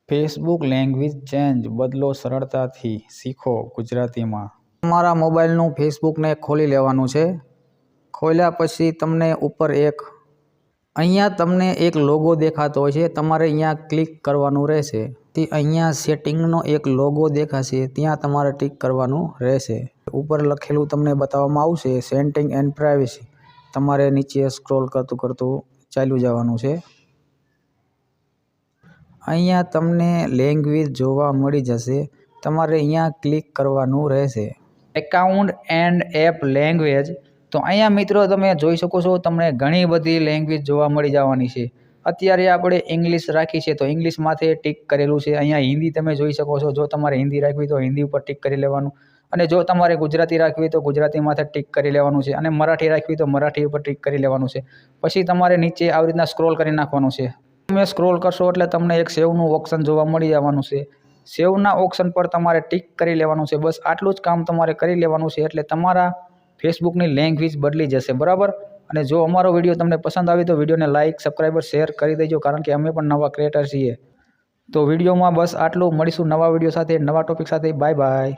Facebook language change બદલો સરળતાથી શીખો ગુજરાતીમાં. તમારા મોબાઈલનું ફેસબુકને ખોલી લેવાનું છે. ખોલ્યા પછી તમને ઉપર અહીંયા તમને એક લોગો દેખાતો હોય છે. તમારે અહીંયા ક્લિક કરવાનું રહેશે. અહીંયા સેટિંગનો એક લોગો દેખાશે, ત્યાં તમારે ટિક કરવાનું રહેશે. ઉપર લખેલું તમને બતાવવામાં આવશે સેટિંગ એન્ડ પ્રાઇવસી. તમારે નીચે સ્ક્રોલ કરતું ચાલ્યું જવાનું છે. અહીંયા તમને લેંગ્વેજ જોવા મળી જશે. તમારે અહીંયા ક્લિક કરવાનું રહેશે. Account and app language. તો અહીંયા મિત્રો તમે જોઈ શકો છો, તમને ઘણી બધી લેંગ્વેજ જોવા મળી જવાની છે. અત્યારે આપણે ઇંગ્લિશ રાખી છે તો ઇંગ્લિશ માથે ટિક કરેલું છે. અહીંયા હિન્દી તમે જોઈ શકો છો. જો તમારે હિન્દી રાખવી તો હિન્દી ઉપર ટિક કરી લેવાનું, અને જો તમારે ગુજરાતી રાખવી તો ગુજરાતી માથે ટિક કરી લેવાનું છે, અને મરાઠી રાખવી તો મરાઠી ઉપર ટિક કરી લેવાનું છે. પછી તમારે નીચે આવી રીતના સ્ક્રોલ કરી નાખવાનું છે. તમે સ્ક્રોલ કરશો એટલે તમને એક સેવનું ઓપ્શન જોવા મળી જવાનું છે. સેવના ઓપ્શન પર તમારે ટિક કરી લેવાનું છે. બસ આટલું જ કામ તમારે કરી લેવાનું છે, એટલે તમારા ફેસબુકની લેંગ્વેજ બદલી જશે. બરાબર. અને જો અમારો વિડીયો તમને પસંદ આવે તો વિડીયોને લાઇક, સબસ્ક્રાઈબર, શેર કરી દેજો, કારણ કે અમે પણ નવા ક્રિએટર છીએ. તો વિડીયોમાં બસ આટલું. મળીશું નવા વિડીયો સાથે, નવા ટોપિક સાથે. Bye bye.